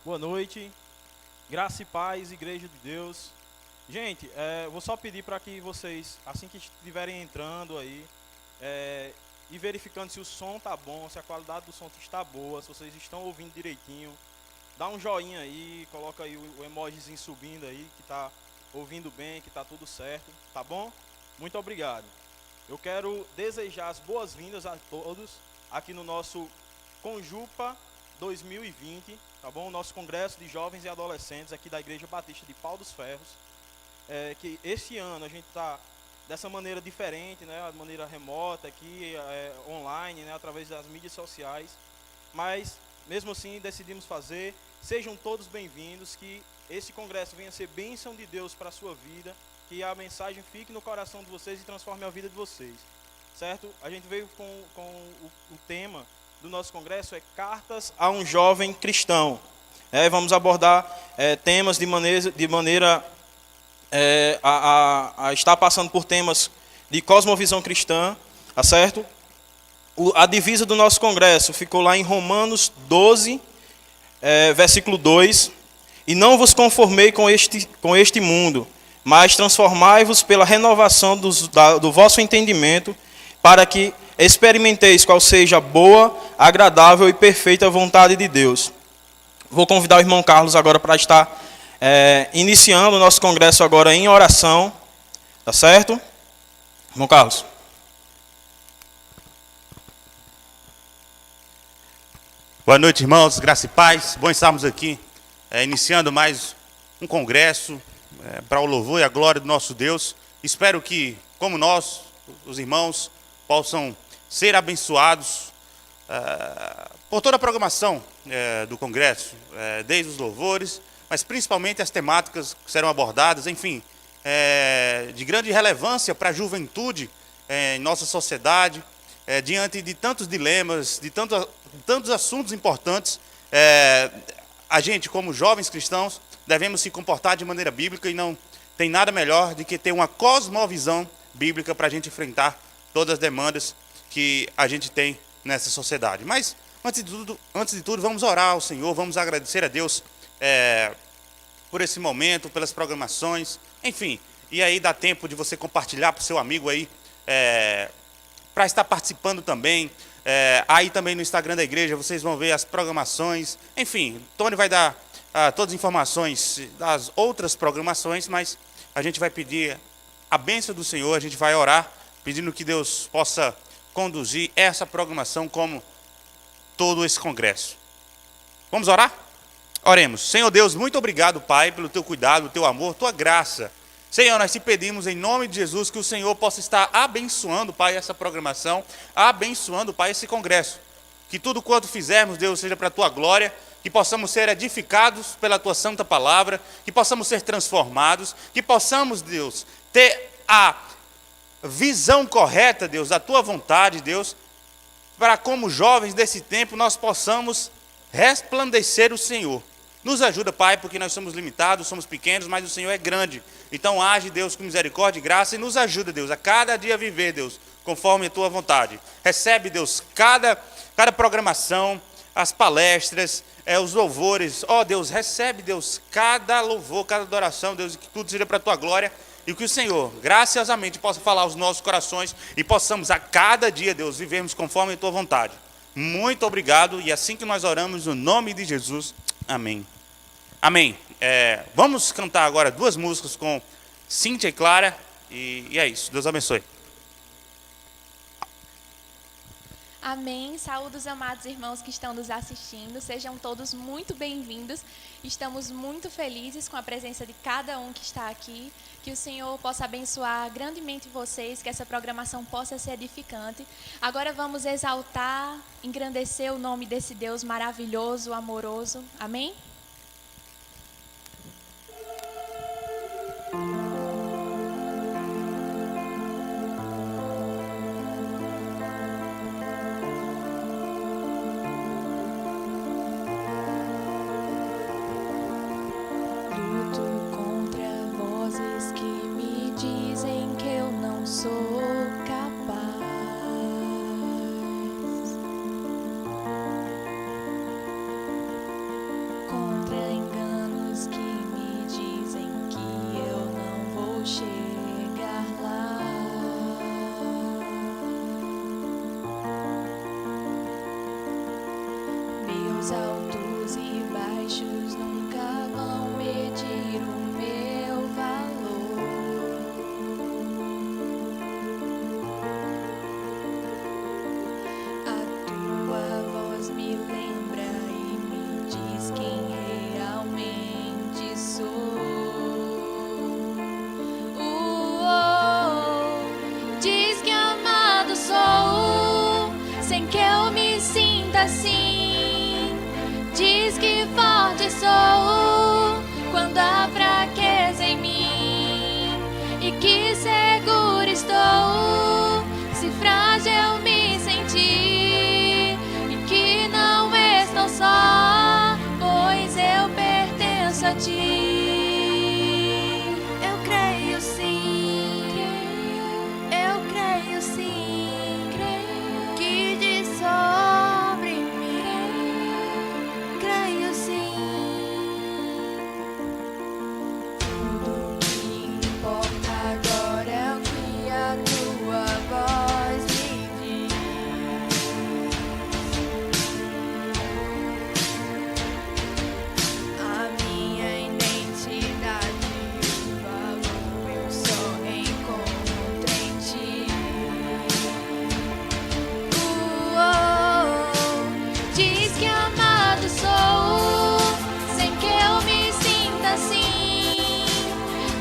Boa noite, graça e paz, Igreja de Deus. Gente, vou só pedir para que vocês, assim que estiverem entrando aí, e verificando se o som tá bom, se a qualidade do som está boa, se vocês estão ouvindo direitinho, dá um joinha aí, coloca aí o emojizinho subindo aí, que tá ouvindo bem, que tá tudo certo, tá bom? Muito obrigado. Eu quero desejar as boas-vindas a todos aqui no nosso Conjupa 2020, tá bom? Nosso Congresso de Jovens e Adolescentes aqui da Igreja Batista de Pau dos Ferros. Que esse ano a gente está dessa maneira diferente, né? De maneira remota aqui, online, né? Através das mídias sociais. Mas, mesmo assim, decidimos fazer. Sejam todos bem-vindos, que esse congresso venha ser bênção de Deus para a sua vida, que a mensagem fique no coração de vocês e transforme a vida de vocês, certo? A gente veio com o tema do nosso congresso, Cartas a um Jovem Cristão. Vamos abordar temas de maneira a estar passando por temas de cosmovisão cristã, tá certo? A divisa do nosso congresso ficou lá em Romanos 12, versículo 2. E não vos conformei com este mundo, mas transformai-vos pela renovação do vosso entendimento, para que experimenteis qual seja a boa, agradável e perfeita vontade de Deus. Vou convidar o irmão Carlos agora para estar iniciando o nosso congresso agora em oração, tá certo? Irmão Carlos. Boa noite, irmãos, graça e paz. Bom estarmos aqui, iniciando mais um congresso para o louvor e a glória do nosso Deus. Espero que, como nós, os irmãos, possam ser abençoados por toda a programação do congresso, desde os louvores, mas principalmente as temáticas que serão abordadas, enfim, de grande relevância para a juventude em nossa sociedade, diante de tantos dilemas, de tantos assuntos importantes. A gente, como jovens cristãos, devemos se comportar de maneira bíblica e não tem nada melhor do que ter uma cosmovisão bíblica para a gente enfrentar todas as demandas que a gente tem nessa sociedade. Mas, antes de tudo, vamos orar ao Senhor, vamos agradecer a Deus por esse momento, pelas programações, enfim. E aí dá tempo de você compartilhar para o seu amigo aí, para estar participando também. Aí também no Instagram da igreja vocês vão ver as programações. Enfim, Tony vai dar todas as informações das outras programações, mas a gente vai pedir a bênção do Senhor, a gente vai orar, pedindo que Deus possa conduzir essa programação como todo esse congresso. Vamos orar? Oremos. Senhor Deus, muito obrigado, Pai, pelo teu cuidado, teu amor, tua graça. Senhor, nós te pedimos em nome de Jesus que o Senhor possa estar abençoando, Pai, essa programação, abençoando, Pai, esse congresso. Que tudo quanto fizermos, Deus, seja para a tua glória, que possamos ser edificados pela tua santa palavra, que possamos ser transformados, que possamos, Deus, ter a visão correta, Deus, da tua vontade, Deus, para como jovens desse tempo nós possamos resplandecer o Senhor. Nos ajuda, Pai, porque nós somos limitados, somos pequenos, mas o Senhor é grande. Então age, Deus, com misericórdia e graça e nos ajuda, Deus, a cada dia viver, Deus, conforme a tua vontade. Recebe, Deus, cada programação, as palestras, os louvores. Ó, Deus, recebe, Deus, cada louvor, cada adoração, Deus, e que tudo seja para a tua glória. E que o Senhor, graciosamente, possa falar aos nossos corações e possamos a cada dia, Deus, vivermos conforme a tua vontade. Muito obrigado, e assim que nós oramos, no nome de Jesus, amém. Amém. Vamos cantar agora duas músicas com Cíntia e Clara, e é isso. Deus abençoe. Amém. Saúde os amados irmãos que estão nos assistindo. Sejam todos muito bem-vindos. Estamos muito felizes com a presença de cada um que está aqui. Que o Senhor possa abençoar grandemente vocês, que essa programação possa ser edificante. Agora vamos exaltar, engrandecer o nome desse Deus maravilhoso, amoroso. Amém? Com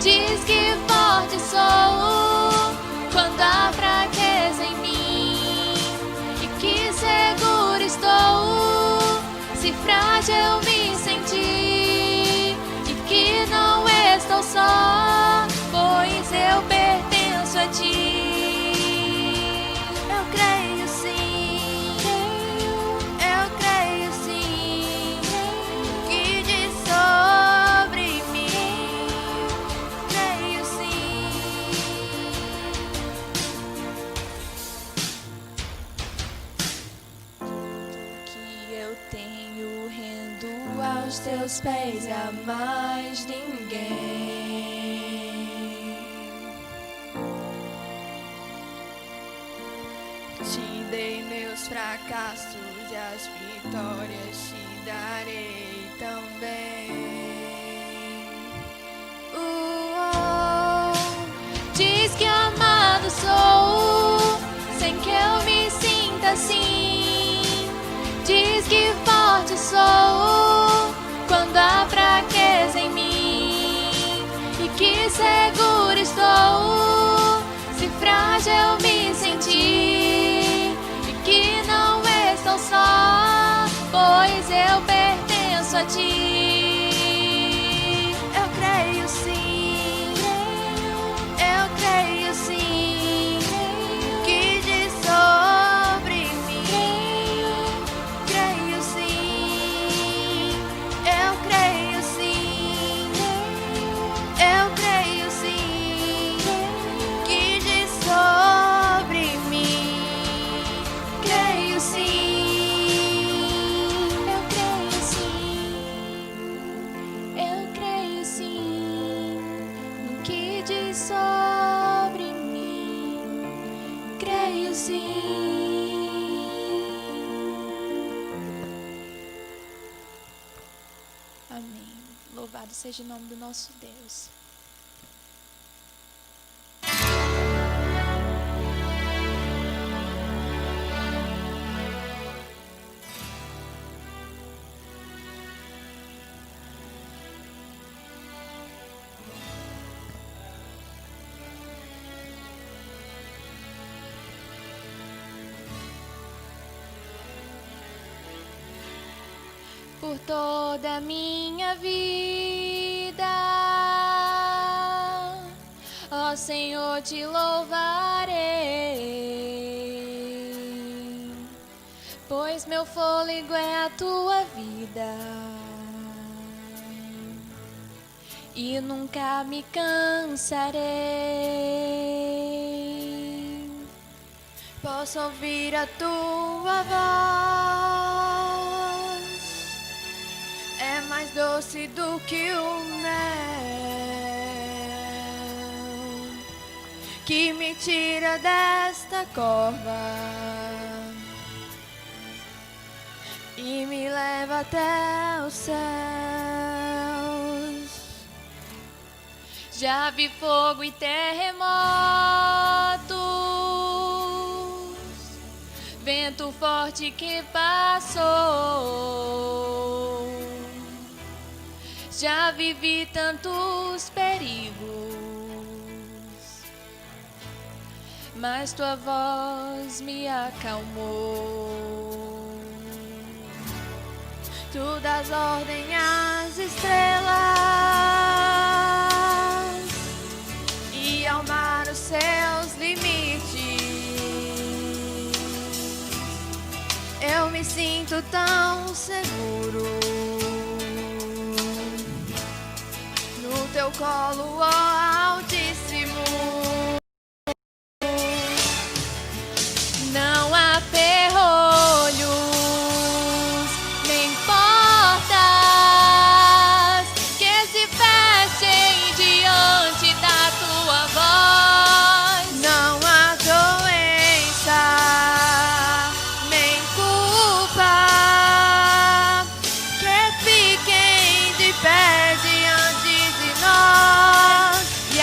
Diz que forte sou quando há fraqueza em mim, e que seguro estou se frágil me sentir, e que não estou só, pois eu pertenço a ti. Eu creio sim, eu creio sim, que diz sobre mim, creio sim. Que eu tenho rendo aos teus pés, a mais ninguém. Te dei meus fracassos e as vitórias te darei também. Diz que amado sou, sem que eu me sinta assim. Diz que forte sou quando há fraqueza em mim, e que seguro estou se frágil me sentir, e que não estou só, pois eu pertenço a ti. Eu creio sim, eu creio sim, que diz sobre mim, creio sim, eu creio sim, eu creio sim, que diz sobre mim, creio sim, eu creio sim, eu creio sim, no que diz sobre mim, creio sim. Amém. Louvado seja o nome do nosso Deus. Por toda a minha vida, ó Senhor, te louvarei, pois meu fôlego é a tua vida e nunca me cansarei. Posso ouvir a tua voz, é mais doce do que o mel, que me tira desta cova e me leva até os céus. Já vi fogo e terremotos, vento forte que passou. Já vivi tantos perigos, mas tua voz me acalmou. Tu dás ordem às estrelas e ao mar os seus limites. Eu me sinto tão seguro no teu colo, ó Altíssimo. Não há ferrolhos nem portas que se fechem diante da tua voz. Não há doença nem culpa que fiquem de pé diante de nós. E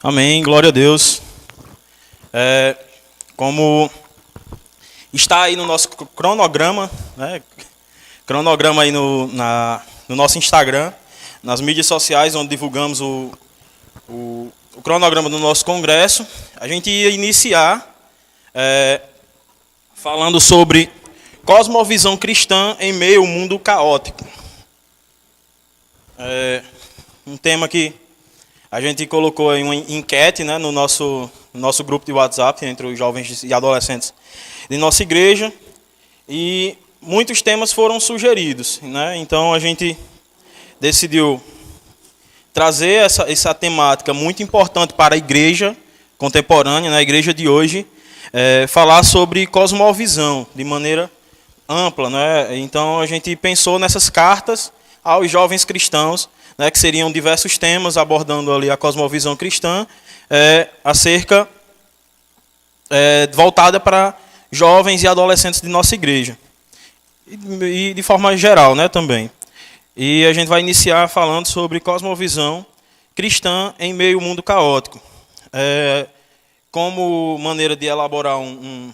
Amém, glória a Deus. Como está aí no nosso cronograma, né? Cronograma aí no nosso Instagram, nas mídias sociais, onde divulgamos o cronograma do nosso congresso, a gente ia iniciar falando sobre cosmovisão cristã em meio ao mundo caótico. Um tema que a gente colocou aí uma enquete, né, no nosso grupo de WhatsApp entre os jovens e adolescentes de nossa igreja, e muitos temas foram sugeridos, né? Então a gente decidiu trazer essa temática muito importante para a igreja contemporânea, né, a igreja de hoje, falar sobre cosmovisão de maneira ampla, né? Então a gente pensou nessas cartas aos jovens cristãos, né, que seriam diversos temas abordando ali a cosmovisão cristã, voltada para jovens e adolescentes de nossa igreja e de forma geral, né, também. E a gente vai iniciar falando sobre cosmovisão cristã em meio ao mundo caótico. Como maneira de elaborar um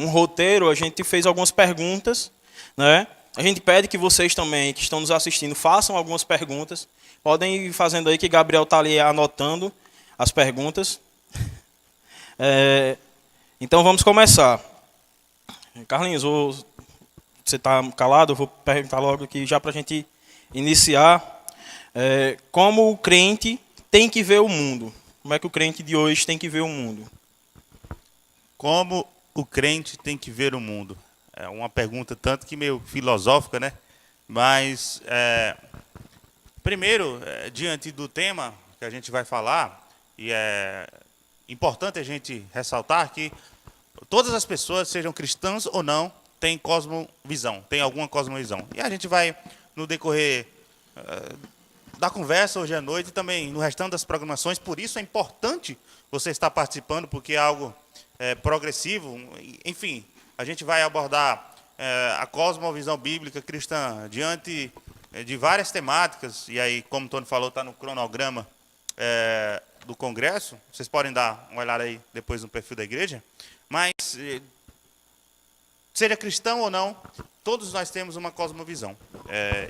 roteiro, a gente fez algumas perguntas, né? A gente pede que vocês também, que estão nos assistindo, façam algumas perguntas. Podem ir fazendo aí, que Gabriel está ali anotando as perguntas. Então vamos começar. Carlinhos, você está calado? Eu vou perguntar logo aqui, já para a gente iniciar. Como o crente tem que ver o mundo? Como é que o crente de hoje tem que ver o mundo? Como o crente tem que ver o mundo? É uma pergunta tanto que meio filosófica, né? Mas, primeiro, diante do tema que a gente vai falar, e é importante a gente ressaltar que todas as pessoas, sejam cristãs ou não, têm cosmovisão, têm alguma cosmovisão. E a gente vai, no decorrer da conversa hoje à noite e também no restante das programações, por isso é importante você estar participando, porque é algo progressivo. Enfim, a gente vai abordar a cosmovisão bíblica cristã diante de várias temáticas, e aí, como o Tony falou, está no cronograma do congresso. Vocês podem dar uma olhada aí depois no perfil da igreja. Mas, seja cristão ou não, todos nós temos uma cosmovisão.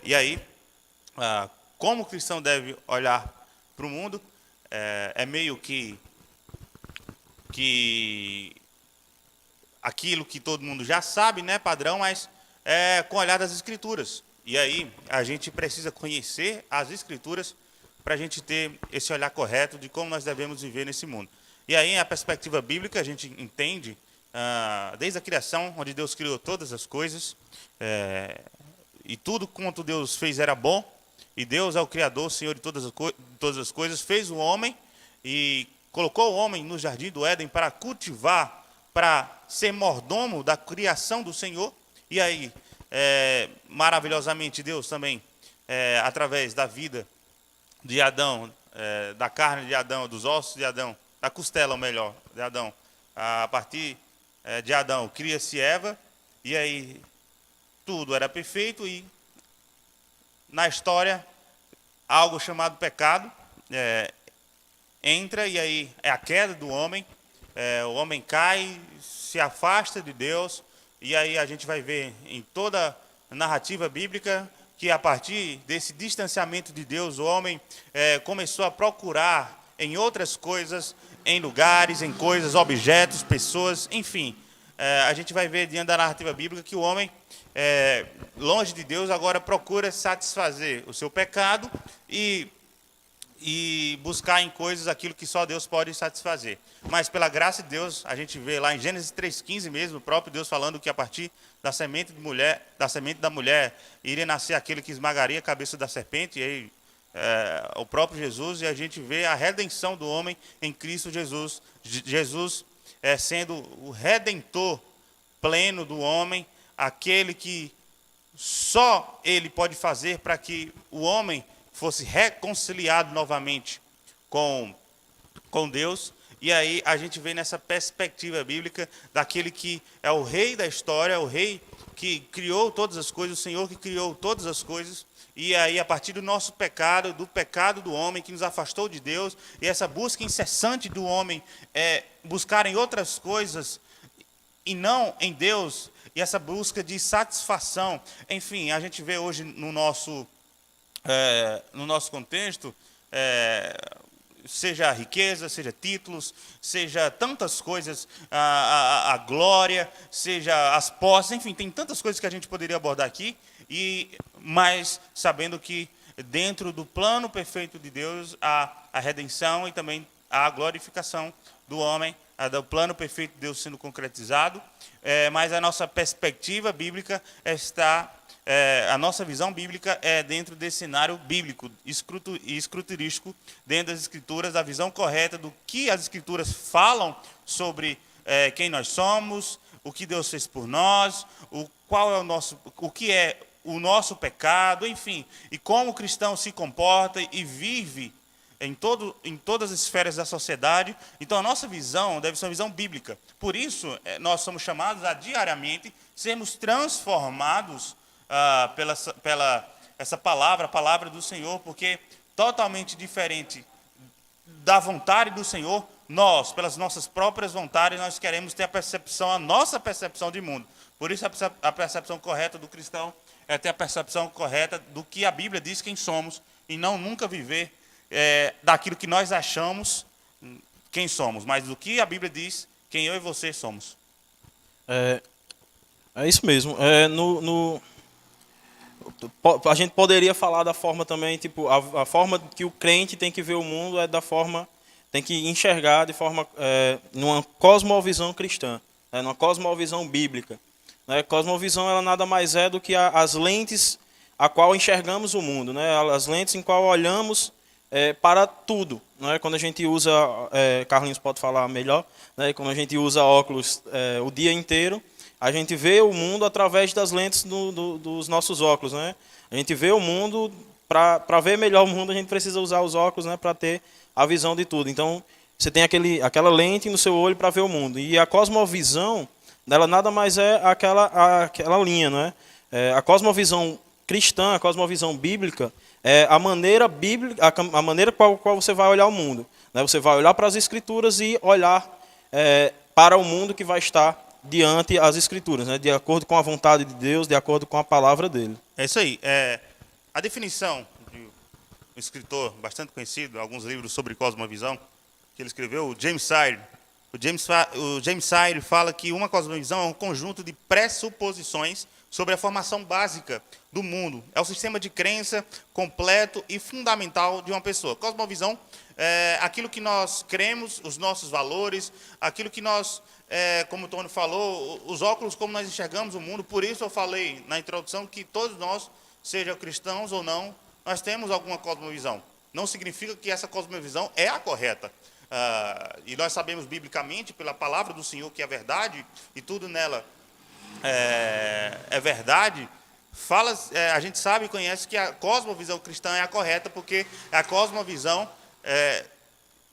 E aí, como o cristão deve olhar para o mundo, é meio que aquilo que todo mundo já sabe, né, padrão, mas com o olhar das Escrituras. E aí a gente precisa conhecer as Escrituras para a gente ter esse olhar correto de como nós devemos viver nesse mundo. E aí, a perspectiva bíblica, a gente entende, desde a criação, onde Deus criou todas as coisas, e tudo quanto Deus fez era bom, e Deus é o Criador, o Senhor de todas as coisas, fez o homem e colocou o homem no jardim do Éden para cultivar, para ser mordomo da criação do Senhor. E aí, maravilhosamente, Deus também, através da vida de Adão, da carne de Adão, dos ossos de Adão, da costela, ou melhor, de Adão, a partir de Adão, cria-se Eva, e aí tudo era perfeito, e na história, algo chamado pecado entra, e aí é a queda do homem. O homem cai, se afasta de Deus, e aí a gente vai ver em toda a narrativa bíblica que a partir desse distanciamento de Deus, o homem começou a procurar em outras coisas, em lugares, em coisas, objetos, pessoas, enfim. A gente vai ver diante da narrativa bíblica que o homem, longe de Deus, agora procura satisfazer o seu pecado e buscar em coisas aquilo que só Deus pode satisfazer. Mas pela graça de Deus, a gente vê lá em Gênesis 3,15 mesmo, o próprio Deus falando que a partir da semente da mulher, iria nascer aquele que esmagaria a cabeça da serpente, e aí o próprio Jesus, e a gente vê a redenção do homem em Cristo Jesus. Jesus sendo o redentor pleno do homem, aquele que só ele pode fazer para que o homem fosse reconciliado novamente com Deus. E aí a gente vê nessa perspectiva bíblica daquele que é o rei da história, o rei que criou todas as coisas, o Senhor que criou todas as coisas, e aí a partir do nosso pecado, do pecado do homem que nos afastou de Deus, e essa busca incessante do homem buscar em outras coisas e não em Deus, e essa busca de satisfação, enfim, a gente vê hoje no nosso contexto, seja a riqueza, seja títulos, seja tantas coisas, a glória, seja as posses, enfim, tem tantas coisas que a gente poderia abordar aqui, mas sabendo que dentro do plano perfeito de Deus há a redenção e também a glorificação do homem, do plano perfeito de Deus sendo concretizado, mas a nossa perspectiva bíblica a nossa visão bíblica é dentro desse cenário bíblico, escruturístico, dentro das Escrituras, a visão correta do que as Escrituras falam sobre quem nós somos, o que Deus fez por nós, o que é o nosso pecado, enfim, e como o cristão se comporta e vive em todas as esferas da sociedade. Então, a nossa visão deve ser uma visão bíblica. Por isso, nós somos chamados a diariamente sermos transformados pela essa palavra, a palavra do Senhor, porque totalmente diferente da vontade do Senhor, nós, pelas nossas próprias vontades, nós queremos ter a nossa percepção de mundo. Por isso, a percepção correta do cristão é ter a percepção correta do que a Bíblia diz quem somos, e não nunca viver daquilo que nós achamos quem somos, mas do que a Bíblia diz quem eu e você somos. É isso mesmo. A gente poderia falar da forma também, tipo, a forma que o crente tem que ver o mundo tem que enxergar de forma, numa cosmovisão cristã, numa cosmovisão bíblica. Cosmovisão, ela nada mais é do que as lentes a qual enxergamos o mundo, as lentes em qual olhamos para tudo. Quando a gente usa, Carlinhos pode falar melhor, quando a gente usa óculos o dia inteiro, a gente vê o mundo através das lentes dos nossos óculos. A gente vê o mundo, para ver melhor o mundo, a gente precisa usar os óculos, para ter a visão de tudo. Então, você tem aquela lente no seu olho para ver o mundo. E a cosmovisão, ela nada mais é aquela linha. A cosmovisão cristã, a cosmovisão bíblica, é a maneira bíblica, a maneira qual você vai olhar o mundo. Você vai olhar para as Escrituras e olhar para o mundo que vai estar diante as Escrituras, de acordo com a vontade de Deus, de acordo com a palavra dele. É isso aí. A definição de um escritor bastante conhecido, alguns livros sobre cosmovisão, que ele escreveu, o James Sire. O James Sire fala que uma cosmovisão é um conjunto de pressuposições sobre a formação básica do mundo. É o sistema de crença completo e fundamental de uma pessoa. Cosmovisão é aquilo que nós cremos, os nossos valores, aquilo que nós, como o Tony falou, os óculos como nós enxergamos o mundo. Por isso eu falei na introdução que todos nós, sejam cristãos ou não, nós temos alguma cosmovisão. Não significa que essa cosmovisão é a correta. E nós sabemos biblicamente, pela palavra do Senhor, que é verdade, e tudo nela é verdade. A gente sabe e conhece que a cosmovisão cristã é a correta, porque é a cosmovisão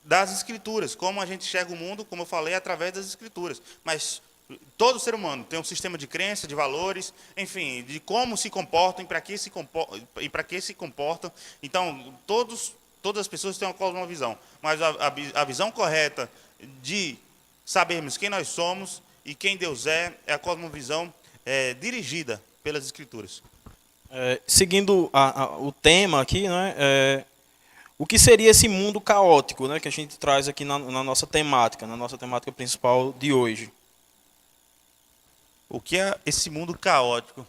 das Escrituras, como a gente enxerga o mundo, como eu falei, através das Escrituras. Mas todo ser humano tem um sistema de crença, de valores, enfim, de como se comportam e para que se comportam. Então, todas as pessoas têm uma cosmovisão, mas a visão correta de sabermos quem nós somos e quem Deus é a cosmovisão dirigida pelas Escrituras. Seguindo o tema aqui, o que seria esse mundo caótico, que a gente traz aqui na nossa temática principal de hoje? O que é esse mundo caótico?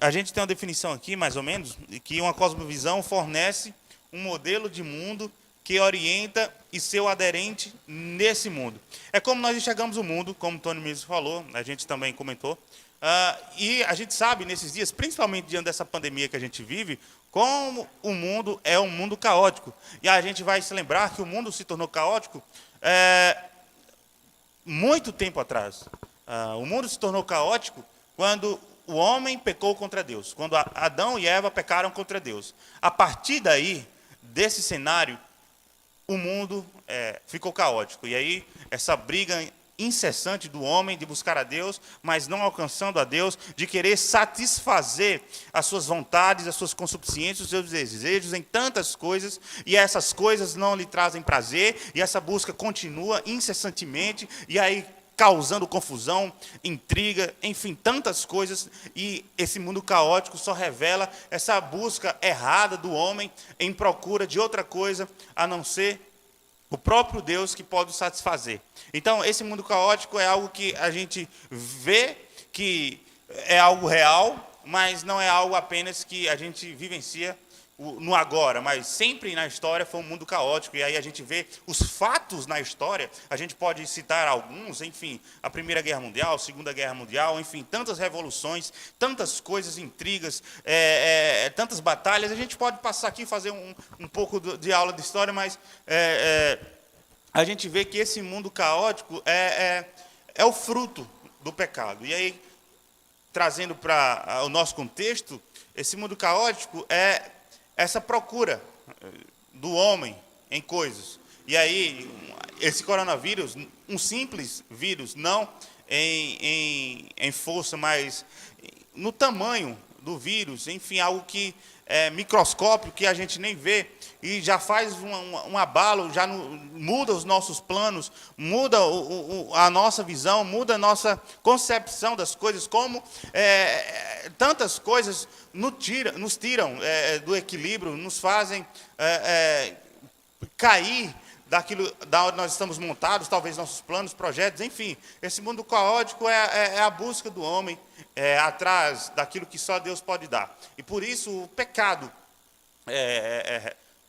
A gente tem uma definição aqui, mais ou menos, que uma cosmovisão fornece um modelo de mundo que orienta e seu aderente nesse mundo. É como nós enxergamos o mundo, como o Tony mesmo falou, a gente também comentou, e a gente sabe, nesses dias, principalmente diante dessa pandemia que a gente vive, como o mundo é um mundo caótico. E a gente vai se lembrar que o mundo se tornou caótico muito tempo atrás. O mundo se tornou caótico quando o homem pecou contra Deus, quando Adão e Eva pecaram contra Deus. A partir daí, desse cenário, o mundo ficou caótico. E aí, essa briga incessante do homem de buscar a Deus, mas não alcançando a Deus, de querer satisfazer as suas vontades, as suas concupiscências, os seus desejos em tantas coisas, e essas coisas não lhe trazem prazer, e essa busca continua incessantemente, e aí causando confusão, intriga, enfim, tantas coisas, e esse mundo caótico só revela essa busca errada do homem em procura de outra coisa a não ser o próprio Deus que pode o satisfazer. Então, esse mundo caótico é algo que a gente vê que é algo real, mas não é algo apenas que a gente vivencia no agora, mas sempre na história foi um mundo caótico, e aí a gente vê os fatos na história, a gente pode citar alguns, enfim, a Primeira Guerra Mundial, a Segunda Guerra Mundial, enfim, tantas revoluções, tantas coisas, intrigas, tantas batalhas. A gente pode passar aqui e fazer um pouco de aula de história, mas a gente vê que esse mundo caótico é o fruto do pecado. E aí, trazendo para o nosso contexto, esse mundo caótico é essa procura do homem em coisas. E aí, esse coronavírus, um simples vírus, não em força, mas no tamanho do vírus, enfim, algo que é microscópio, que a gente nem vê, e já faz um abalo, já muda os nossos planos, muda a nossa visão, muda a nossa concepção das coisas, como tantas coisas nos tiram do equilíbrio, nos fazem cair daquilo da onde nós estamos montados, talvez nossos planos, projetos, enfim. Esse mundo caótico é a busca do homem atrás daquilo que só Deus pode dar. E por isso o pecado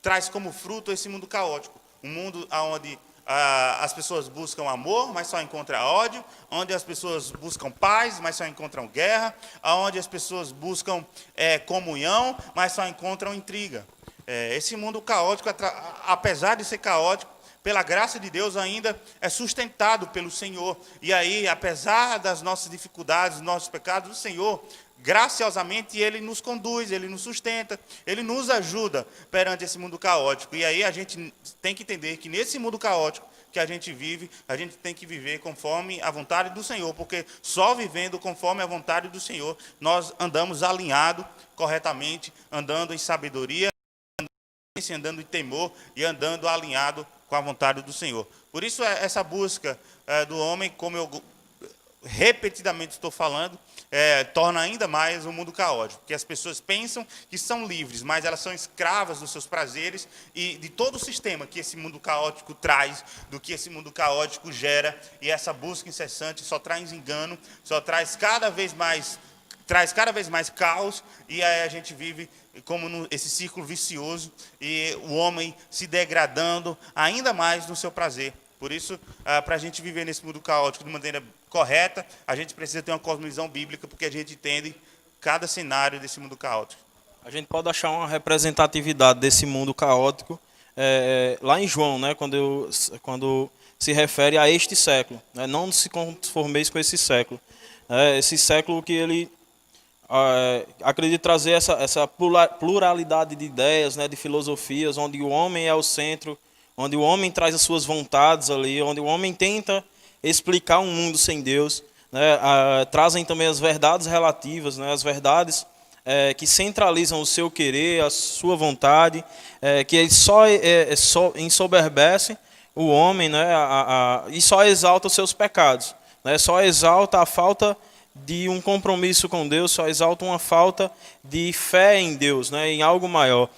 traz como fruto esse mundo caótico. Um mundo onde as pessoas buscam amor, mas só encontram ódio, onde as pessoas buscam paz, mas só encontram guerra, onde as pessoas buscam comunhão, mas só encontram intriga. Esse mundo caótico, apesar de ser caótico, pela graça de Deus ainda é sustentado pelo Senhor. E aí, apesar das nossas dificuldades, dos nossos pecados, o Senhor, graciosamente, Ele nos conduz, Ele nos sustenta, Ele nos ajuda perante esse mundo caótico. E aí a gente tem que entender que nesse mundo caótico que a gente vive, a gente tem que viver conforme a vontade do Senhor, porque só vivendo conforme a vontade do Senhor, nós andamos alinhados corretamente, andando em sabedoria, andando em temor e andando alinhado com a vontade do Senhor. Por isso, essa busca do homem, como eu repetidamente estou falando, torna ainda mais um mundo caótico, porque as pessoas pensam que são livres, mas elas são escravas dos seus prazeres e de todo o sistema que esse mundo caótico traz, do que esse mundo caótico gera, e essa busca incessante só traz engano, só traz cada vez mais caos, e aí a gente vive como esse círculo vicioso, e o homem se degradando ainda mais no seu prazer. Por isso, para a gente viver nesse mundo caótico de maneira correta, a gente precisa ter uma cosmovisão bíblica, porque a gente entende cada cenário desse mundo caótico. A gente pode achar uma representatividade desse mundo caótico lá em João, né, quando se refere a este século. Né, não se conformeis com esse século. Esse século que ele acredita trazer essa pluralidade de ideias, né, de filosofias, onde o homem é o centro, onde o homem traz as suas vontades ali, onde o homem tenta explicar um mundo sem Deus, né, trazem também as verdades relativas, né, as verdades que centralizam o seu querer, a sua vontade, que só ensoberbece o homem, né, e só exalta os seus pecados, né, só exalta a falta de um compromisso com Deus, só exalta uma falta de fé em Deus, né, em algo maior.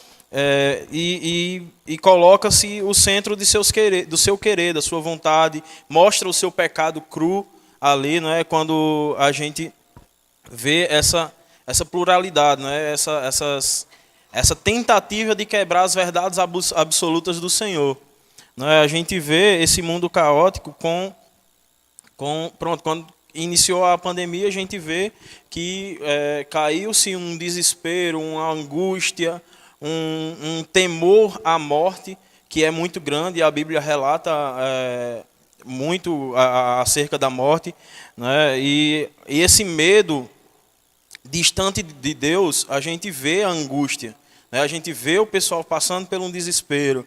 E coloca-se o centro do seu querer, da sua vontade, mostra o seu pecado cru ali, né, quando a gente vê essa pluralidade, né, essa tentativa de quebrar as verdades absolutas do Senhor. Né, a gente vê esse mundo caótico quando iniciou a pandemia, a gente vê que caiu-se um desespero, uma angústia, um temor à morte, que é muito grande, e a Bíblia relata muito acerca da morte. Né? E esse medo distante de Deus, a gente vê a angústia, né? A gente vê o pessoal passando por um desespero.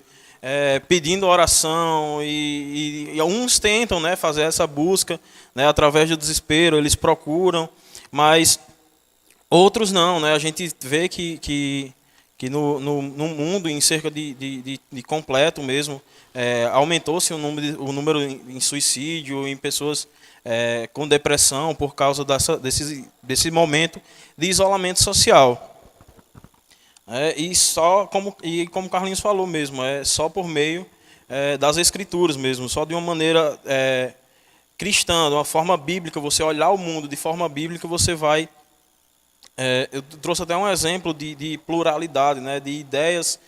pedindo oração, e uns tentam, né, fazer essa busca, né, através do desespero, eles procuram, mas outros não, né? A gente vê que no mundo, em cerca de completo mesmo, aumentou-se o número em suicídio, em pessoas com depressão por causa desse momento de isolamento social. Como o Carlinhos falou mesmo, só por meio das escrituras mesmo, só de uma maneira cristã, de uma forma bíblica, você olhar o mundo de forma bíblica, você vai... eu trouxe até um exemplo de pluralidade, né, de ideias,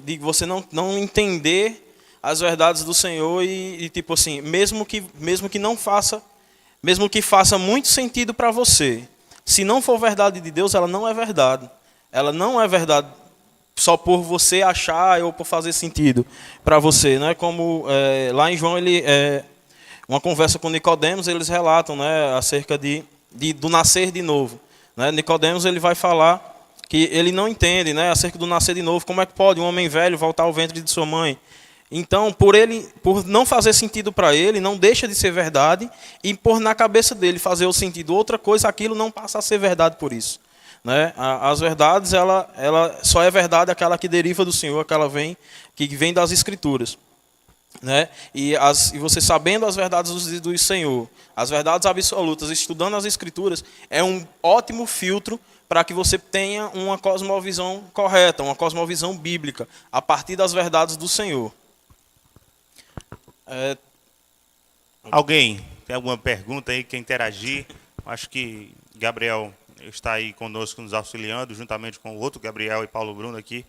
de você não entender as verdades do Senhor e tipo assim, mesmo que não faça, mesmo que faça muito sentido para você, se não for verdade de Deus, ela não é verdade. Ela não é verdade só por você achar ou por fazer sentido para você, né? Como lá em João, uma conversa com Nicodemos, eles relatam, né, acerca do nascer de novo. Né? Nicodemos, ele vai falar que ele não entende, né, acerca do nascer de novo. Como é que pode um homem velho voltar ao ventre de sua mãe? Então, por não fazer sentido para ele, não deixa de ser verdade, e por na cabeça dele fazer o sentido outra coisa, aquilo não passa a ser verdade por isso. Né? As verdades, ela só é verdade aquela que deriva do Senhor, aquela que vem das Escrituras. Né? E você sabendo as verdades do Senhor, as verdades absolutas, estudando as Escrituras, é um ótimo filtro para que você tenha uma cosmovisão correta, uma cosmovisão bíblica, a partir das verdades do Senhor. Alguém tem alguma pergunta aí, quer interagir? Acho que Gabriel está aí conosco, nos auxiliando, juntamente com o outro Gabriel e Paulo Bruno aqui.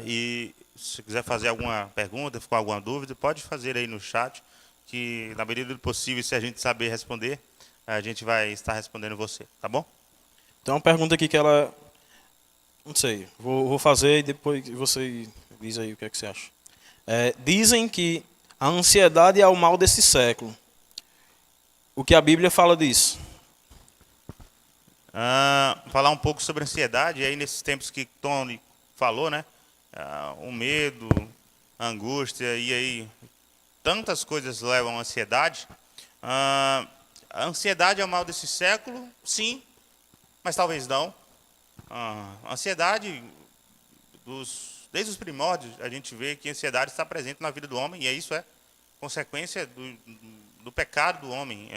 E se quiser fazer alguma pergunta, ficou alguma dúvida, pode fazer aí no chat, que na medida do possível, se a gente saber responder, a gente vai estar respondendo você, tá bom? Tem uma pergunta aqui que ela... Não sei, vou fazer e depois você diz aí o que é que você acha. Dizem que a ansiedade é o mal desse século. O que a Bíblia fala disso? Falar um pouco sobre ansiedade, aí nesses tempos que Tony falou, né? O medo, a angústia, e aí tantas coisas levam à ansiedade. A ansiedade é o mal desse século? Sim, mas talvez não. A ansiedade, desde os primórdios, a gente vê que a ansiedade está presente na vida do homem, e isso é consequência do pecado do homem,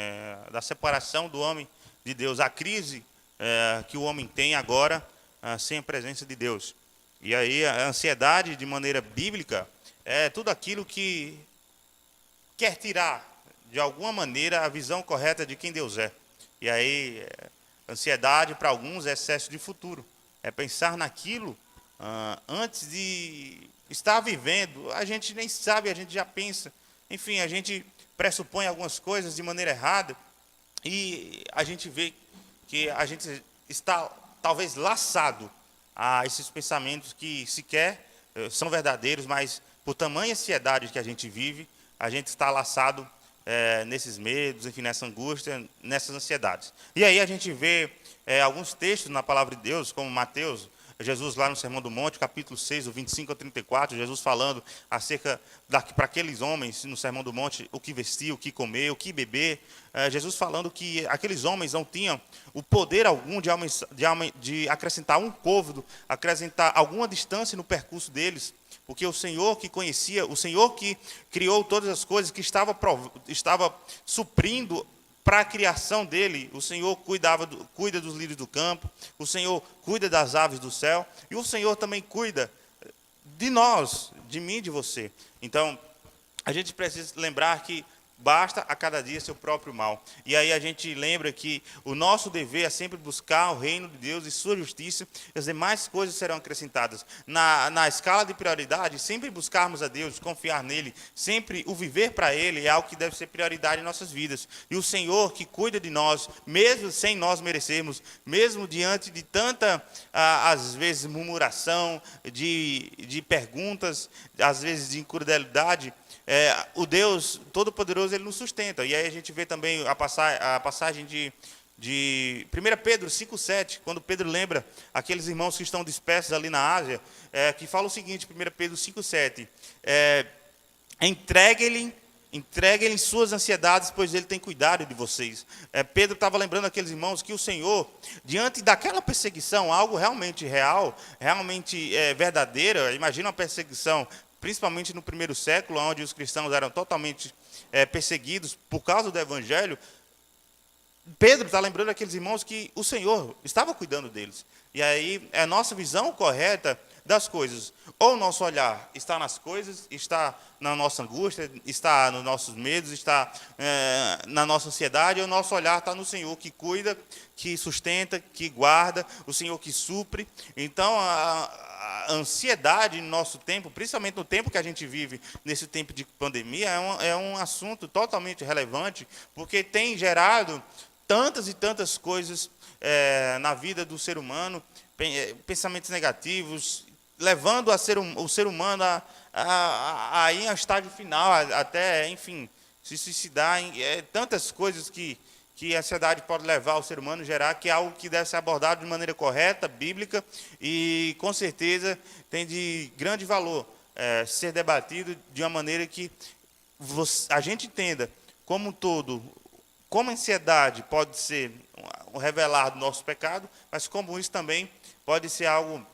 da separação do homem de Deus, a crise que o homem tem agora sem a presença de Deus. E aí a ansiedade, de maneira bíblica, é tudo aquilo que quer tirar, de alguma maneira, a visão correta de quem Deus é. E aí, ansiedade para alguns é excesso de futuro, é pensar naquilo antes de estar vivendo. A gente nem sabe, a gente já pensa. Enfim, a gente pressupõe algumas coisas de maneira errada e a gente vê que a gente está talvez laçado a esses pensamentos que sequer são verdadeiros, mas por tamanha ansiedade que a gente vive, a gente está laçado nesses medos, enfim, nessa angústia, nessas ansiedades. E aí a gente vê alguns textos na palavra de Deus, como Mateus, Jesus lá no Sermão do Monte, capítulo 6, do 25 ao 34, Jesus falando acerca para aqueles homens no Sermão do Monte, o que vestir, o que comer, o que beber. Jesus falando que aqueles homens não tinham o poder algum de acrescentar um côvado, acrescentar alguma distância no percurso deles, porque o Senhor que conhecia, o Senhor que criou todas as coisas, que estava suprindo para a criação dele, o Senhor cuida dos lírios do campo, o Senhor cuida das aves do céu, e o Senhor também cuida de nós, de mim e de você. Então, a gente precisa lembrar que basta a cada dia seu próprio mal. E aí a gente lembra que o nosso dever é sempre buscar o reino de Deus e sua justiça, e as demais coisas serão acrescentadas. Na escala de prioridade, sempre buscarmos a Deus, confiar nele, sempre o viver para ele é algo que deve ser prioridade em nossas vidas. E o Senhor que cuida de nós, mesmo sem nós merecermos, mesmo diante de tanta, às vezes, murmuração, de perguntas, às vezes de incredulidade, o Deus Todo-Poderoso, ele nos sustenta. E aí a gente vê também a passagem de de 1 Pedro 5,7, quando Pedro lembra aqueles irmãos que estão dispersos ali na Ásia, que fala o seguinte, 1 Pedro 5,7, entreguem-lhe suas ansiedades, pois ele tem cuidado de vocês. Pedro estava lembrando aqueles irmãos que o Senhor, diante daquela perseguição, algo realmente real, realmente verdadeira, imagina uma perseguição, principalmente no primeiro século, onde os cristãos eram totalmente perseguidos por causa do Evangelho. Pedro está lembrando aqueles irmãos que o Senhor estava cuidando deles. E aí é a nossa visão correta das coisas. Ou o nosso olhar está nas coisas, está na nossa angústia, está nos nossos medos, está na nossa ansiedade, ou o nosso olhar está no Senhor que cuida, que sustenta, que guarda, o Senhor que supre. Então, a ansiedade no nosso tempo, principalmente no tempo que a gente vive, nesse tempo de pandemia, é um assunto totalmente relevante, porque tem gerado tantas e tantas coisas na vida do ser humano, pensamentos negativos, levando o ser humano a ir ao estágio final, até, enfim, se suicidar. Tantas coisas que a ansiedade pode levar o ser humano, gerar, que é algo que deve ser abordado de maneira correta, bíblica, e, com certeza, tem de grande valor ser debatido de uma maneira que a gente entenda como um todo, como a ansiedade pode ser um revelar do nosso pecado, mas como isso também pode ser algo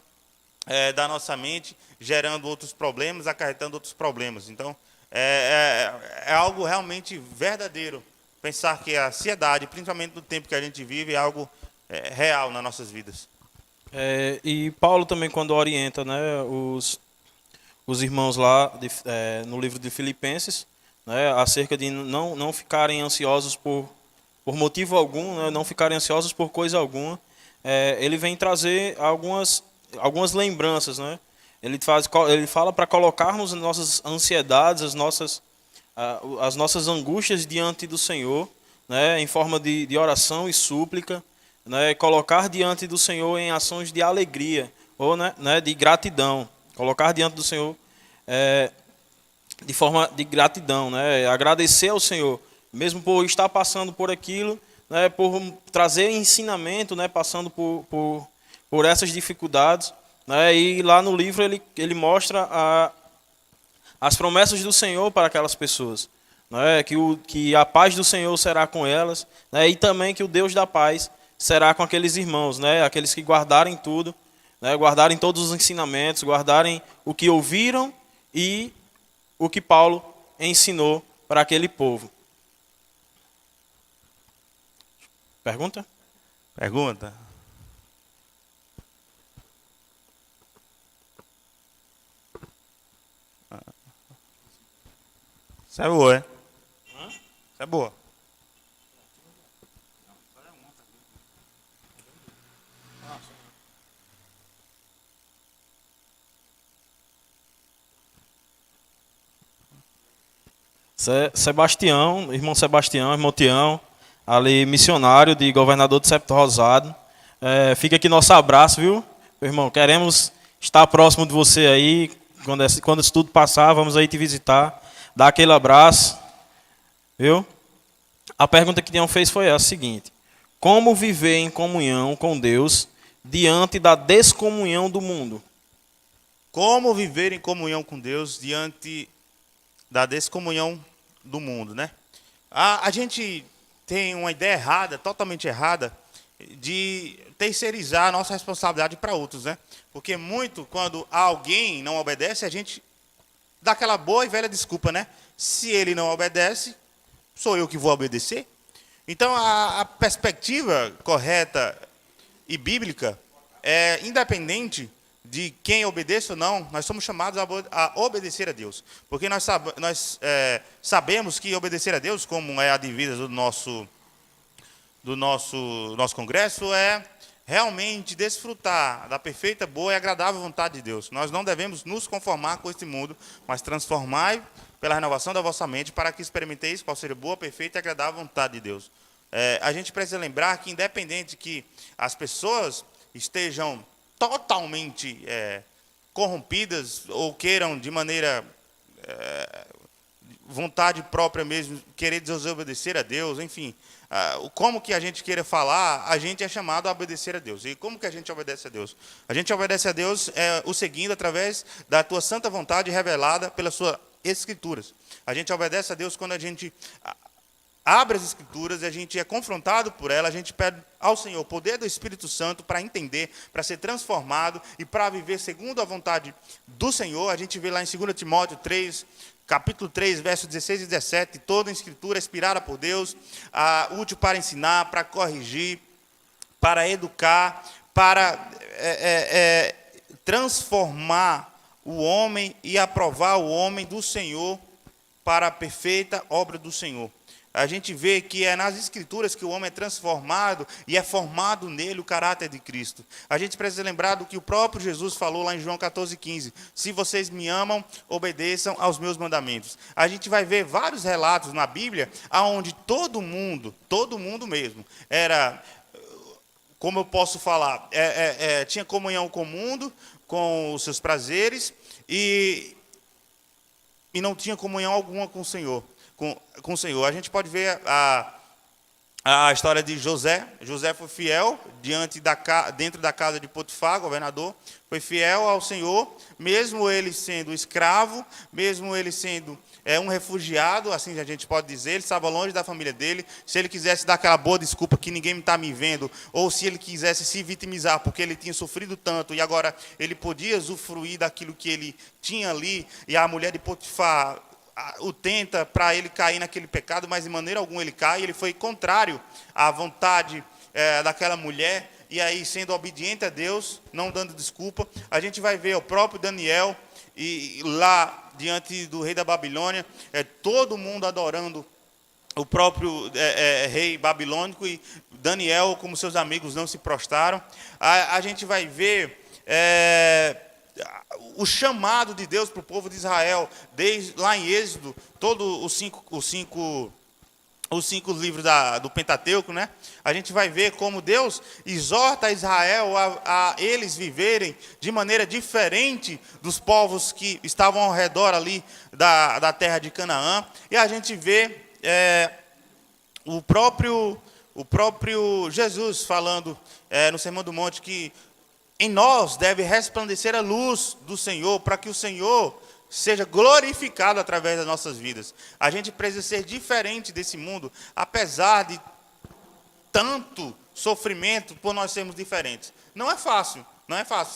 da nossa mente, gerando outros problemas, acarretando outros problemas. Então, é algo realmente verdadeiro, pensar que a ansiedade, principalmente no tempo que a gente vive, é algo real nas nossas vidas. E Paulo também, quando orienta, né, os irmãos lá no livro de Filipenses, né, acerca de não ficarem ansiosos por motivo algum, né, não ficarem ansiosos por coisa alguma, ele vem trazer algumas lembranças, né? Ele fala para colocarmos as nossas ansiedades, as nossas angústias diante do Senhor, né, em forma de oração e súplica, né, colocar diante do Senhor em ações de alegria ou né, de gratidão, colocar diante do Senhor de forma de gratidão, né, agradecer ao Senhor, mesmo por estar passando por aquilo, né, por trazer ensinamento, né, passando por essas dificuldades, né, e lá no livro ele mostra as promessas do Senhor para aquelas pessoas, né, que a paz do Senhor será com elas, né, e também que o Deus da paz será com aqueles irmãos, né, aqueles que guardarem tudo, né, guardarem todos os ensinamentos, guardarem o que ouviram e o que Paulo ensinou para aquele povo. Pergunta? Pergunta? Isso é boa, é? Isso é boa. Sebastião, irmão Tião, ali missionário de Governador de Septo Rosado. Fica aqui nosso abraço, viu, meu irmão? Queremos estar próximo de você aí, quando isso tudo passar, vamos aí te visitar, dar aquele abraço, viu? A pergunta que Tião fez foi a seguinte: como viver em comunhão com Deus diante da descomunhão do mundo? Como viver em comunhão com Deus diante da descomunhão do mundo, né? A gente tem uma ideia errada, totalmente errada, de terceirizar a nossa responsabilidade para outros, né? Porque muito, quando alguém não obedece, a gente dá aquela boa e velha desculpa, né? Se ele não obedece, sou eu que vou obedecer. Então, a perspectiva correta e bíblica é independente de quem obedeça ou não, nós somos chamados a obedecer a Deus. Porque nós sabemos que obedecer a Deus, como é a divisa do nosso congresso, é realmente desfrutar da perfeita, boa e agradável vontade de Deus. Nós não devemos nos conformar com este mundo, mas transformar pela renovação da vossa mente para que experimenteis qual seja a boa, perfeita e agradável vontade de Deus. A gente precisa lembrar que, independente que as pessoas estejam totalmente corrompidas ou queiram de maneira vontade própria mesmo, querer desobedecer a Deus, enfim, como que a gente queira falar, a gente é chamado a obedecer a Deus. E como que a gente obedece a Deus? A gente obedece a Deus o seguindo através da tua santa vontade revelada pelas suas escrituras. A gente obedece a Deus quando a gente abre as escrituras e a gente é confrontado por ela, a gente pede ao Senhor o poder do Espírito Santo para entender, para ser transformado e para viver segundo a vontade do Senhor. A gente vê lá em 2 Timóteo 3, capítulo 3, versos 16 e 17, toda a escritura é inspirada por Deus, útil para ensinar, para corrigir, para educar, para transformar o homem e aprovar o homem do Senhor para a perfeita obra do Senhor. A gente vê que é nas Escrituras que o homem é transformado e é formado nele o caráter de Cristo. A gente precisa lembrar do que o próprio Jesus falou lá em João 14,15. Se vocês me amam, obedeçam aos meus mandamentos. A gente vai ver vários relatos na Bíblia onde todo mundo mesmo, era, como eu posso falar, tinha comunhão com o mundo, com os seus prazeres, e não tinha comunhão alguma com o Senhor. Com o Senhor. A gente pode ver a história de José. José foi fiel dentro da casa de Potifar, governador. Foi fiel ao Senhor, mesmo ele sendo escravo, mesmo ele sendo um refugiado, assim a gente pode dizer. Ele estava longe da família dele. Se ele quisesse dar aquela boa desculpa que ninguém está me vendo, ou se ele quisesse se vitimizar porque ele tinha sofrido tanto e agora ele podia usufruir daquilo que ele tinha ali, e a mulher de Potifar o tenta para ele cair naquele pecado, mas de maneira alguma ele cai. Ele foi contrário à vontade daquela mulher, e aí sendo obediente a Deus, não dando desculpa. A gente vai ver o próprio Daniel, e lá diante do rei da Babilônia, todo mundo adorando o próprio rei babilônico, e Daniel, como seus amigos, não se prostraram. A gente vai ver o chamado de Deus para o povo de Israel, desde lá em Êxodo, todos os cinco livros do Pentateuco, né? A gente vai ver como Deus exorta Israel a eles viverem de maneira diferente dos povos que estavam ao redor ali da terra de Canaã. E a gente vê o próprio Jesus falando no Sermão do Monte que em nós deve resplandecer a luz do Senhor, para que o Senhor seja glorificado através das nossas vidas. A gente precisa ser diferente desse mundo, apesar de tanto sofrimento por nós sermos diferentes. Não é fácil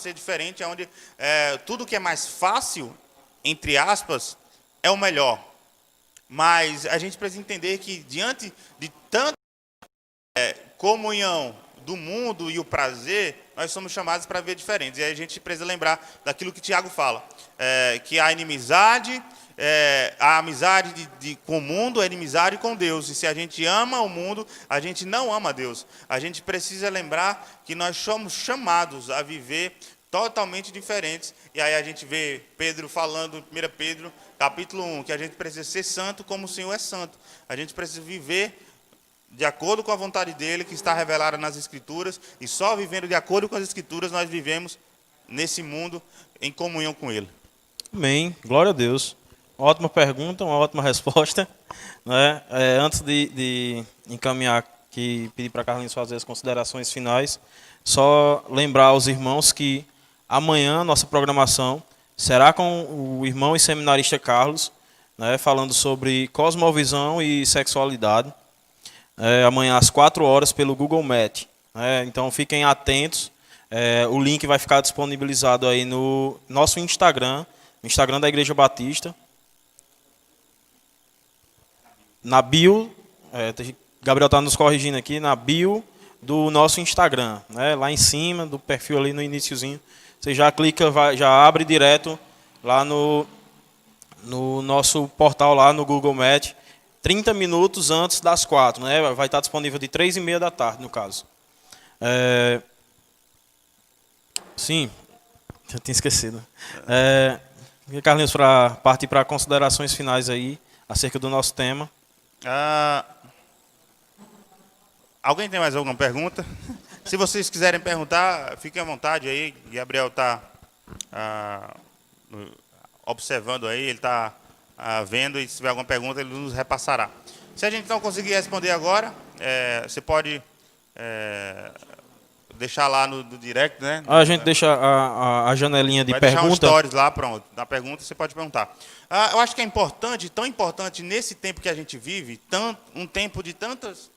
ser diferente, onde tudo que é mais fácil, entre aspas, é o melhor. Mas a gente precisa entender que diante de tanta comunhão do mundo e o prazer, nós somos chamados para ver diferentes. E aí a gente precisa lembrar daquilo que Tiago fala, que a inimizade, a amizade com o mundo é inimizade com Deus. E se a gente ama o mundo, a gente não ama Deus. A gente precisa lembrar que nós somos chamados a viver totalmente diferentes. E aí a gente vê Pedro falando, 1 Pedro, capítulo 1, que a gente precisa ser santo como o Senhor é santo. A gente precisa viver de acordo com a vontade dele, que está revelada nas Escrituras, e só vivendo de acordo com as Escrituras nós vivemos nesse mundo em comunhão com ele. Amém, glória a Deus. Ótima pergunta, uma ótima resposta. Né? Antes de encaminhar aqui, pedir para Carlinhos fazer as considerações finais, só lembrar aos irmãos que amanhã nossa programação será com o irmão e seminarista Carlos, né, falando sobre cosmovisão e sexualidade. Amanhã às 4 horas pelo Google Meet. Então fiquem atentos. O link vai ficar disponibilizado aí no nosso Instagram, no Instagram da Igreja Batista. Na bio, Gabriel está nos corrigindo aqui, na bio do nosso Instagram, né? Lá em cima, do perfil ali no iniciozinho. Você já clica, já abre direto lá no nosso portal, lá no Google Meet. 30 minutos antes das 4, né? Vai estar disponível de 3h30 da tarde, no caso. Sim, já tinha esquecido. Carlinhos, para partir para considerações finais aí, acerca do nosso tema. Alguém tem mais alguma pergunta? Se vocês quiserem perguntar, fiquem à vontade aí. Gabriel está observando aí, ele está vendo, e se tiver alguma pergunta, ele nos repassará. Se a gente não conseguir responder agora, você pode deixar lá no direct, né? A gente deixa a janelinha de Vai deixar um pergunta. stories lá, pronto. Na pergunta você pode perguntar. Eu acho que é importante, tão importante nesse tempo que a gente vive, um tempo de tantas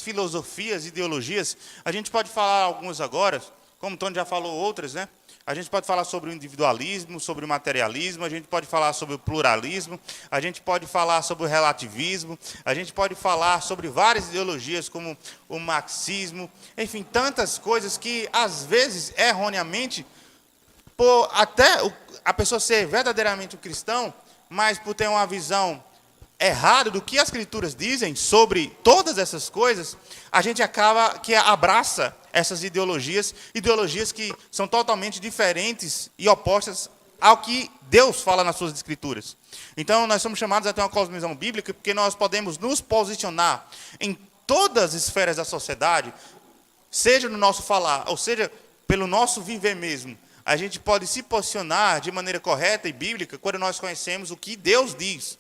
filosofias, ideologias. A gente pode falar algumas agora, como o Tony já falou outras, né? A gente pode falar sobre o individualismo, sobre o materialismo, a gente pode falar sobre o pluralismo, a gente pode falar sobre o relativismo, a gente pode falar sobre várias ideologias, como o marxismo, enfim, tantas coisas que, às vezes, erroneamente, por até a pessoa ser verdadeiramente um cristão, mas por ter uma visão errada do que as Escrituras dizem sobre todas essas coisas, a gente acaba que abraça essas ideologias que são totalmente diferentes e opostas ao que Deus fala nas suas Escrituras. Então, nós somos chamados a ter uma cosmovisão bíblica, porque nós podemos nos posicionar em todas as esferas da sociedade, seja no nosso falar, ou seja, pelo nosso viver mesmo. A gente pode se posicionar de maneira correta e bíblica quando nós conhecemos o que Deus diz,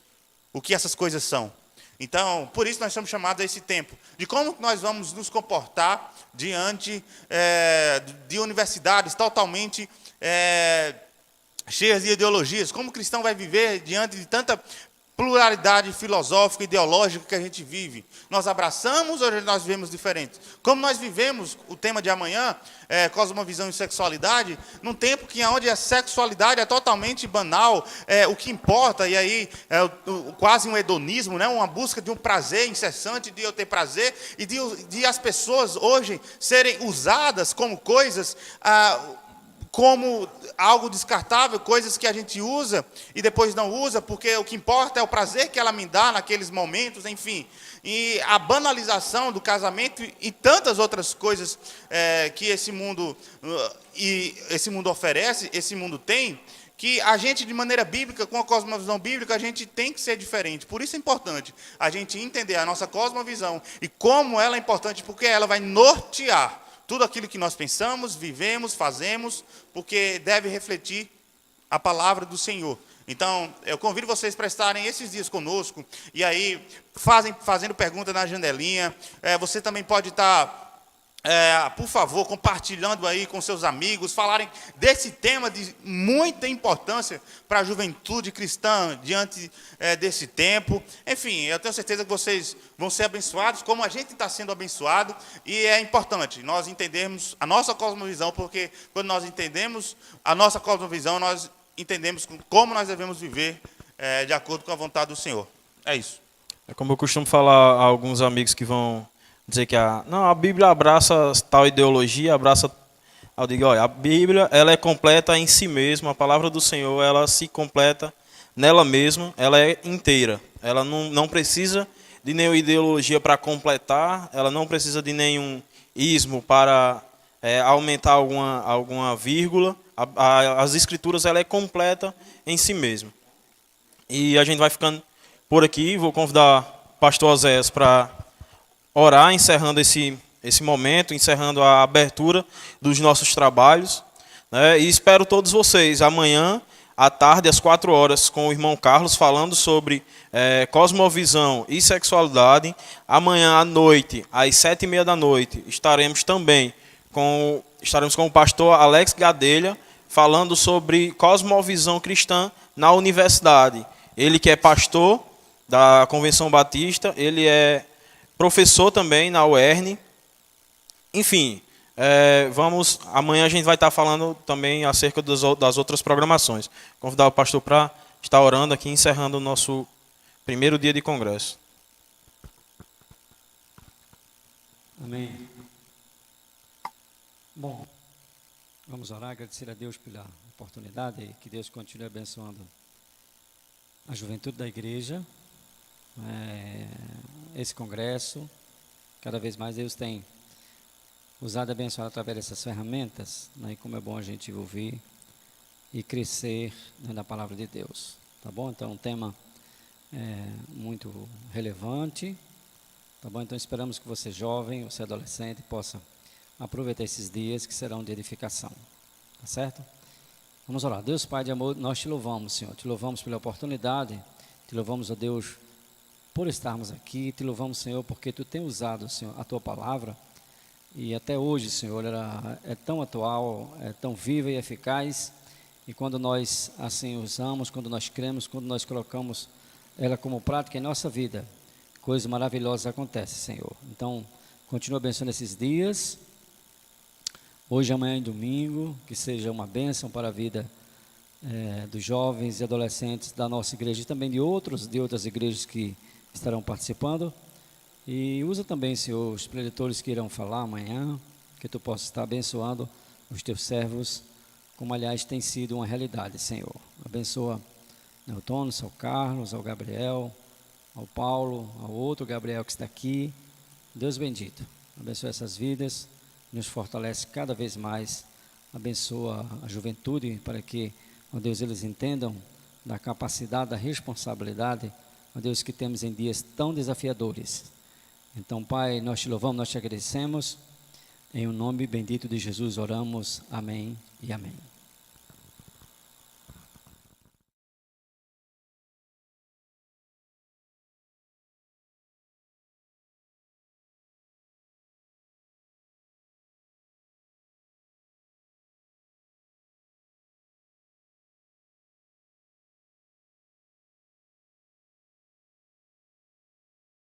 o que essas coisas são. Então, por isso nós somos chamados a esse tempo, de como nós vamos nos comportar diante de universidades totalmente cheias de ideologias, como o cristão vai viver diante de tanta pluralidade filosófica, ideológica que a gente vive. Nós abraçamos ou nós vivemos diferentes? Como nós vivemos o tema de amanhã, cosmovisão e sexualidade, num tempo onde a sexualidade é totalmente banal, o que importa, e aí quase um hedonismo, né? Uma busca de um prazer incessante, de eu ter prazer, e de as pessoas hoje serem usadas como coisas, como algo descartável, coisas que a gente usa e depois não usa, porque o que importa é o prazer que ela me dá naqueles momentos, enfim. E a banalização do casamento e tantas outras coisas que esse mundo oferece, esse mundo tem, que a gente, de maneira bíblica, com a cosmovisão bíblica, a gente tem que ser diferente. Por isso é importante a gente entender a nossa cosmovisão e como ela é importante, porque ela vai nortear tudo aquilo que nós pensamos, vivemos, fazemos, porque deve refletir a palavra do Senhor. Então, eu convido vocês para estarem esses dias conosco, e aí, fazendo pergunta na janelinha. Você também pode estar, por favor, compartilhando aí com seus amigos, falarem desse tema de muita importância para a juventude cristã diante desse tempo. Enfim, eu tenho certeza que vocês vão ser abençoados, como a gente está sendo abençoado, e é importante nós entendermos a nossa cosmovisão, porque quando nós entendemos a nossa cosmovisão, nós entendemos como nós devemos viver de acordo com a vontade do Senhor. É isso. É como eu costumo falar a alguns amigos que vão dizer que a Bíblia abraça tal ideologia, eu digo, olha, a Bíblia ela é completa em si mesma, a palavra do Senhor ela se completa nela mesma, ela é inteira, ela não precisa de nenhuma ideologia para completar, ela não precisa de nenhum ismo para aumentar alguma vírgula, as Escrituras ela é completa em si mesma. E a gente vai ficando por aqui, vou convidar o pastor Oséias para orar, encerrando esse momento, encerrando a abertura dos nossos trabalhos, né? E espero todos vocês amanhã, à tarde, às 4 horas, com o irmão Carlos, falando sobre cosmovisão e sexualidade. Amanhã à noite, às 7h30 da noite, estaremos com o pastor Alex Gadelha, falando sobre cosmovisão cristã na universidade. Ele que é pastor da Convenção Batista, ele é professor também na UERN. Enfim, amanhã a gente vai estar falando também acerca das outras programações. Convidar o pastor para estar orando aqui, encerrando o nosso primeiro dia de congresso. Amém. Bom, vamos orar, agradecer a Deus pela oportunidade e que Deus continue abençoando a juventude da igreja, esse congresso. Cada vez mais Deus tem usado e abençoado através dessas ferramentas, né? E como é bom a gente ouvir e crescer, né, na palavra de Deus, tá bom? Então, um tema muito relevante, tá bom? Então, esperamos que você jovem, você adolescente, possa aproveitar esses dias que serão de edificação, tá certo? Vamos orar. Deus Pai de amor, nós te louvamos, Senhor. Te louvamos pela oportunidade. Te louvamos, ó Deus, por estarmos aqui. Te louvamos, Senhor, porque Tu tem usado, Senhor, a Tua palavra. E até hoje, Senhor, ela é tão atual, é tão viva e eficaz. E quando nós assim usamos, quando nós cremos, quando nós colocamos ela como prática em nossa vida, coisas maravilhosas acontecem, Senhor. Então, continua abençoando esses dias. Hoje, amanhã e domingo, que seja uma bênção para a vida dos jovens e adolescentes da nossa igreja e também de outras igrejas que estarão participando. E usa também, Senhor, os preletores que irão falar amanhã, que Tu possas estar abençoando os Teus servos, como aliás tem sido uma realidade, Senhor. Abençoa Neutônio, ao Carlos, ao Gabriel, ao Paulo, ao outro Gabriel que está aqui. Deus bendito, abençoa essas vidas, nos fortalece cada vez mais, abençoa a juventude para que, ó Deus, eles entendam da capacidade, da responsabilidade, ó Deus, que temos em dias tão desafiadores. Então, Pai, nós te louvamos, nós te agradecemos, em o nome bendito de Jesus oramos, amém e amém.